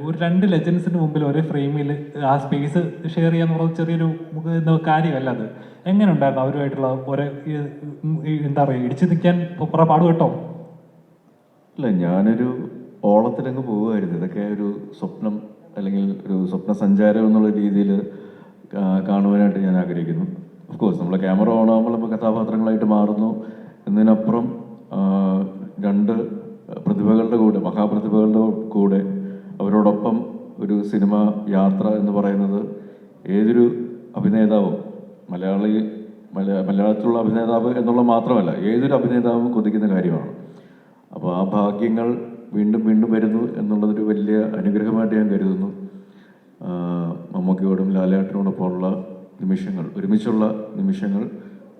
ഒരു രണ്ട് ലെജൻസിന് മുമ്പിൽ ഒരേ ഫ്രെയിമിൽ ആ സ്പേസ് ഷെയർ ചെയ്യാന്ന് പറഞ്ഞ ചെറിയൊരു കാര്യമല്ല അത്. എങ്ങനെ ഉണ്ടായിരുന്നു അവരുമായിട്ടുള്ള ഒരേ എന്താ പറയുക, ഇടിച്ചു നിൽക്കാൻ പാട് കേട്ടോ? അല്ല, ഞാനൊരു ഓളത്തിലങ്ങ് പോവുമായിരുന്നു. ഇതൊക്കെ ഒരു സ്വപ്നം അല്ലെങ്കിൽ ഒരു സ്വപ്ന സഞ്ചാരം എന്നുള്ള രീതിയിൽ കാണുവാനായിട്ട് ഞാൻ ആഗ്രഹിക്കുന്നു. ഓഫ് കോഴ്സ് നമ്മൾ ക്യാമറ ഓൺ ആകുമ്പോൾ നമ്മൾ കഥാപാത്രങ്ങളായിട്ട് മാറുന്നു. എന്നതിനപ്പുറം രണ്ട് പ്രതിഭകളുടെ കൂടെ, മഹാപ്രതിഭകളുടെ കൂടെ അവരോടൊപ്പം ഒരു സിനിമ യാത്ര എന്ന് പറയുന്നത് ഏതൊരു അഭിനേതാവും, മലയാളത്തിലുള്ള അഭിനേതാവ് എന്നുള്ള മാത്രമല്ല, ഏതൊരു അഭിനേതാവും കൊതിക്കുന്ന കാര്യമാണ്. അപ്പോൾ ആ ഭാഗ്യങ്ങൾ വീണ്ടും വീണ്ടും വരുന്നു എന്നുള്ളതൊരു വലിയ അനുഗ്രഹമായിട്ട് ഞാൻ കരുതുന്നു. മമ്മൂക്കയോടും ലാലേട്ടനോടൊപ്പമുള്ള നിമിഷങ്ങൾ, ഒരുമിച്ചുള്ള നിമിഷങ്ങൾ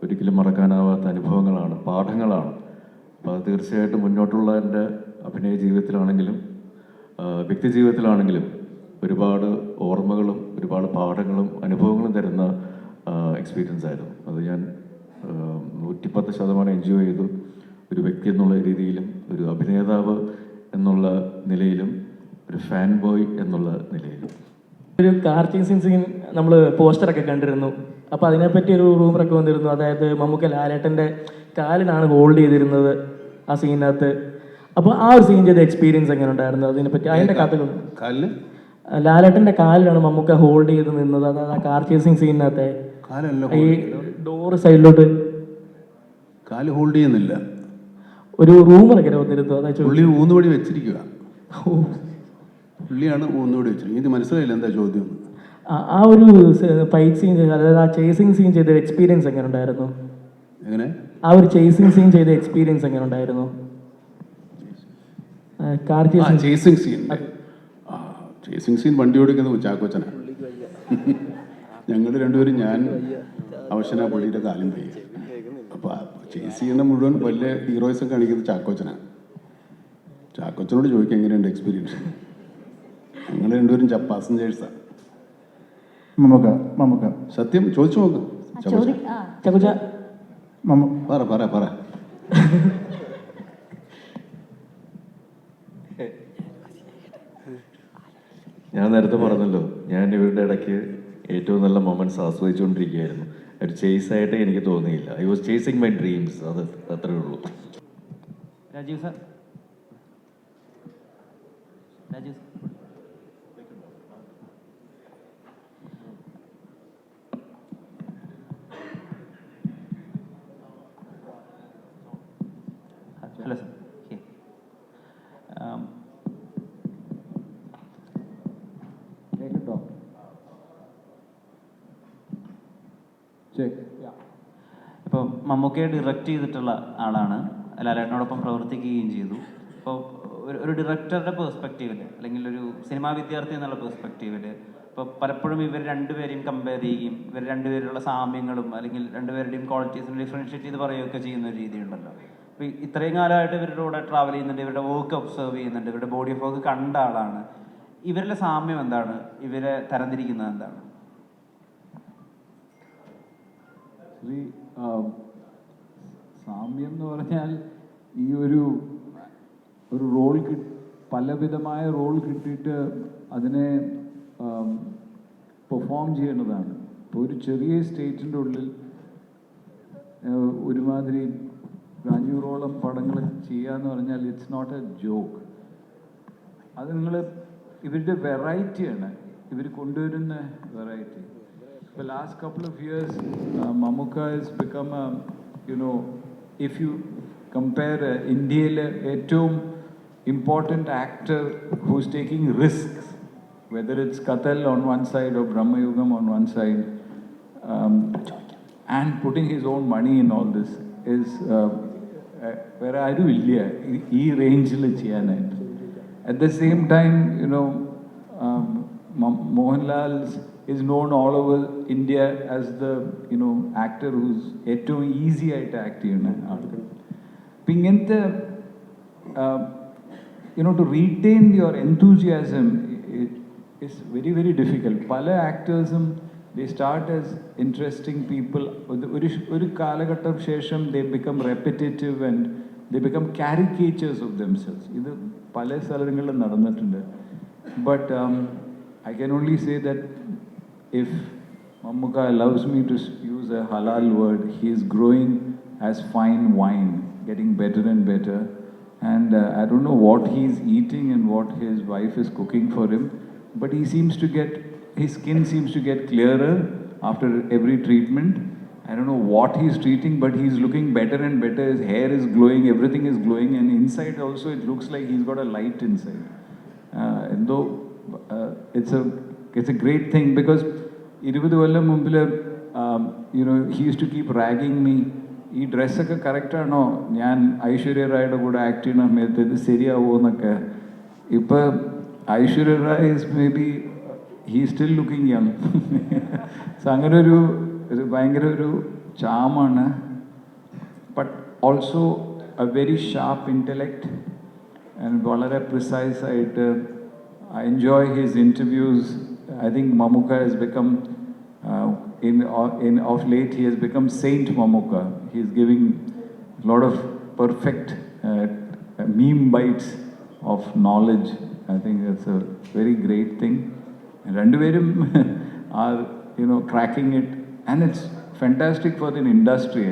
ഒരിക്കലും മറക്കാനാവാത്ത അനുഭവങ്ങളാണ്, പാഠങ്ങളാണ്. അപ്പോൾ അത് തീർച്ചയായിട്ടും മുന്നോട്ടുള്ള എൻ്റെ അഭിനയ ജീവിതത്തിലാണെങ്കിലും വ്യക്തി ജീവിതത്തിലാണെങ്കിലും ഒരുപാട് ഓർമ്മകളും ഒരുപാട് പാഠങ്ങളും അനുഭവങ്ങളും തരുന്ന എക്സ്പീരിയൻസ് ആയിരുന്നു. അത് ഞാൻ 110% എൻജോയ് ചെയ്തു. ഒരു വ്യക്തി എന്നുള്ള രീതിയിലും, ഒരു അഭിനേതാവ് എന്നുള്ള നിലയിലും, ഒരു ഫാൻ ബോയ് എന്നുള്ള നിലയിലും. ഒരു കാർ ചേസിങ് സീൻ നമ്മൾ പോസ്റ്ററൊക്കെ കണ്ടിരുന്നു. അപ്പോൾ അതിനെപ്പറ്റി ഒരു റൂമറൊക്കെ വന്നിരുന്നു. അതായത് മമ്മൂക്ക ലാലേട്ടൻ്റെ കാലിനാണ് ഹോൾഡ് ചെയ്തിരുന്നത് ആ സീനിനകത്ത്. അപ്പോൾ ആ ഒരു സീൻ ചെയ്ത എക്സ്പീരിയൻസ് എങ്ങനെ ഉണ്ടായിരുന്നു? അതിനെപ്പറ്റി അതിൻ്റെ കഥകൾ. ലാലേട്ടൻ്റെ കാലിലാണ് മമ്മൂക്ക ഹോൾഡ് ചെയ്ത് നിന്നത്. അതായത് ആ കാർ ചേസിങ് സീനിനകത്തെ ഈ ഡോറ് സൈഡിലോട്ട് കാല് ഹോൾഡ് ചെയ്യുന്നില്ല. ഒരു റൂമറൊക്കെ വന്നിരുന്നു. അതായത് പുള്ളി ഊന്നുവടി വെച്ചിരിക്കുക. പുള്ളിയാണ് ഊന്നുവടി വെച്ചിരിക്കുന്നത്. ഇത് മനസ്സിലായില്ല എന്താ ചോദ്യം? ആ ഒരു ഫൈറ്റ് സീൻ, അതായത് ആ ചേസിങ് സീൻ ചെയ്ത എക്സ്പീരിയൻസ് എങ്ങനെ ഉണ്ടായിരുന്നു? എങ്ങനെ? ആ ഒരു ചേസിങ് സീൻ ചെയ്ത എക്സ്പീരിയൻസ് എങ്ങനെ ഉണ്ടായിരുന്നു? Car chasing scene. Chasing scene വണ്ടി ഓടിക്കുന്നത് ചാക്കോച്ചന. ഞങ്ങൾ രണ്ടുപേരും, ഞാൻ അവശന, പുള്ളിയുടെ കാലും പോയി. അപ്പോൾ ചേസ് ചെയ്യുന്ന മുഴുവൻ വലിയ ഹീറോയിസം കാണിക്കുന്നത് ചാക്കോച്ചനാണ്. ചാക്കോച്ചനോട് ചോദിക്കുക എങ്ങനെയുണ്ട് എക്സ്പീരിയൻസ്. ഞങ്ങൾ രണ്ടുപേരും പാസഞ്ചേഴ്സാണ്. മമ്മൂക്ക സത്യം ചോദിച്ചു നോക്ക്. പറ പറ പറ. ഞാൻ നേരത്തെ പറഞ്ഞല്ലോ, ഞാൻ ഇവരുടെ ഇടയ്ക്ക് ഏറ്റവും നല്ല മൊമെന്റ്സ് ആസ്വദിച്ചുകൊണ്ടിരിക്കുകയായിരുന്നു. ഒരു ചേസായിട്ട് എനിക്ക് തോന്നിയില്ല. I was chasing my dreams. അത് അത്രേ ഉള്ളൂ. Rajeev sir, Rajeev hello sir. ഇപ്പോൾ മമ്മൂക്കയെ ഡയറക്റ്റ് ചെയ്തിട്ടുള്ള ആളാണ്, ലാലേട്ടനോടൊപ്പം പ്രവർത്തിക്കുകയും ചെയ്തു. അപ്പോൾ ഒരു ഡയറക്ടറുടെ പെർസ്പെക്റ്റീവിൽ, അല്ലെങ്കിൽ ഒരു സിനിമാ വിദ്യാർത്ഥി എന്നുള്ള പെർസ്പെക്റ്റീവിൽ ഇപ്പോൾ പലപ്പോഴും ഇവർ രണ്ടുപേരെയും കമ്പയർ ചെയ്യുകയും ഇവർ രണ്ടുപേരുള്ള സാമ്യങ്ങളും അല്ലെങ്കിൽ രണ്ടുപേരുടെയും ക്വാളിറ്റീസിനെ ഡിഫറൻഷ്യേറ്റ് ചെയ്ത് പറയുകയൊക്കെ ചെയ്യുന്ന ഒരു രീതിയുണ്ടല്ലോ. അപ്പോൾ ഇത്രയും കാലമായിട്ട് ഇവരുടെ കൂടെ ട്രാവൽ ചെയ്യുന്നുണ്ട്, ഇവരുടെ വർക്ക് ഒബ്സർവ് ചെയ്യുന്നുണ്ട്, ഇവരുടെ ബോഡി ഓഫ് വർക്ക് കണ്ട ആളാണ്. ഇവരിലെ സാമ്യം എന്താണ്? ഇവരെ തരംതിരിക്കുന്നത് എന്താണ്? സാമ്യം എന്ന് പറഞ്ഞാൽ ഈ ഒരു റോൾ പലവിധമായ റോൾ കിട്ടിയിട്ട് അതിനെ പെർഫോം ചെയ്യേണ്ടതാണ്. ഇപ്പോൾ ഒരു ചെറിയ സ്റ്റേറ്റിൻ്റെ ഉള്ളിൽ ഒരുമാതിരി 500ഓളം പടങ്ങൾ ചെയ്യുക എന്ന് പറഞ്ഞാൽ ഇറ്റ്സ് നോട്ട് എ ജോക്ക്. അത് നിങ്ങൾ ഇവരുടെ വെറൈറ്റിയാണ്, ഇവർ കൊണ്ടുവരുന്ന variety. The last couple of years, Mammootka has become a, if you compare India, ഏറ്റവും important actor who's taking risks, whether it's Kathal on one side or Brahmayugam on one side, and putting his own money in all this is where ആരും ഇല്ല ഈ റേഞ്ചിൽ ചെയ്യാനായിട്ട്. At the same time, Mohanlal is known all over India as the actor who's ഏറ്റവും easy ആയിട്ട് act ചെയ്യുന്ന ആൾക്ക്. അപ്പം ഇങ്ങനത്തെ to retain your enthusiasm is very, very difficult. പല ആക്ടേഴ്സും they start as interesting people. ഒരു കാലഘട്ടം ശേഷം they become repetitive and they become caricatures of themselves. ഇത് പല സ്ഥലങ്ങളിലും നടന്നിട്ടുണ്ട്. But I can only say that if Mammuka allows me to use a halal word, he is growing as fine wine, getting better and better. And I don't know what he's eating and what his wife is cooking for him, but his skin seems to get clearer after every treatment. I don't know what he's treating, but he's looking better and better. His hair is glowing, everything is glowing, and inside also it looks like he's got a light inside. And though it's a great thing, because 20 കൊല്ലം മുമ്പിൽ he used to keep ragging me. ഈ ഡ്രസ്സൊക്കെ കറക്റ്റാണോ, ഞാൻ ഐശ്വര്യ റായുടെ കൂടെ act ചെയ്യുന്ന സമയത്ത് ഇത് ശരിയാവുമോ എന്നൊക്കെ. ഇപ്പം Aishwarya Rai is may be he still looking young. So അങ്ങനെ ഒരു ഭയങ്കര ഒരു ചാമാണ്. But also a very sharp intellect and വളരെ പ്രിസൈസ് ആയിട്ട്. I enjoy his interviews. I think Mammuka has become, of late, he has become Saint Mammuka. He is giving a lot of perfect meme bites of knowledge. I think that's a very great thing. And Randuverum are, cracking it. And it's fantastic for the industry.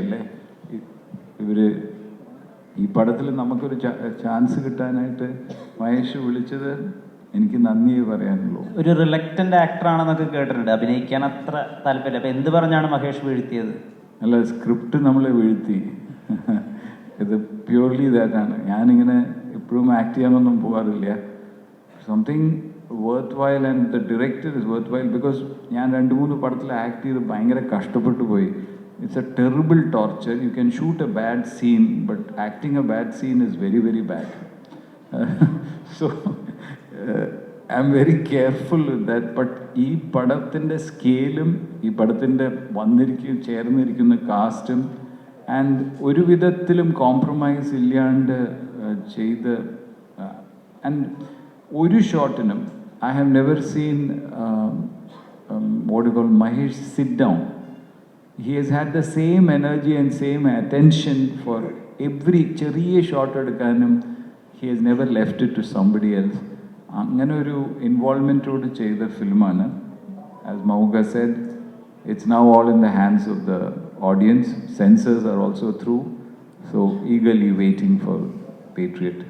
ഈ പടത്തിൽ നമുക്കൊരു chance കിട്ടാനായിട്ട് മഹേഷ് വിളിച്ചത് എനിക്ക് നന്ദിയേ പറയാനുള്ളൂ. ഒരു reluctant ആക്ടറാണെന്നൊക്കെ കേട്ടിട്ടുണ്ട്, അഭിനയിക്കാൻ അത്ര താല്പര്യം. അപ്പം എന്ത് പറഞ്ഞാണ് മഹേഷ് വീഴ്ത്തിയത്? അല്ല, സ്ക്രിപ്റ്റ് നമ്മളെ വീഴ്ത്തി. ഇത് പ്യൂർലി ദാറ്റാണ്. ഞാനിങ്ങനെ എപ്പോഴും ആക്ട് ചെയ്യാനൊന്നും പോകാറില്ല. Something worth while and the director is worth while, because ഞാൻ 2-3 പടത്തിൽ ആക്ട് ചെയ്ത് ഭയങ്കര കഷ്ടപ്പെട്ടു പോയി. It's a terrible torture. You can shoot a bad scene, but acting a bad scene is very very bad. So I am very careful with that. But ഈ പടത്തിൻ്റെ സ്കെയിലും ഈ പടത്തിൻ്റെ ചേർന്നിരിക്കുന്ന കാസ്റ്റും ആൻഡ് ഒരു വിധത്തിലും കോംപ്രമൈസ് ഇല്ലാണ്ട് ചെയ്ത്, ആൻഡ് ഒരു ഷോട്ടിനും I have never seen what you call Mahesh sit down. He has had the same energy and same attention for every ചെറിയ ഷോട്ട് എടുക്കാനും. He has never left it to somebody else. അങ്ങനെ ഒരു ഇൻവോൾവ്മെൻറ്റോട് ചെയ്ത ഫിലിമാണ്. As Mammuka said, it's now all in the hands of the audience. Censors are also through, so eagerly waiting for Patriot.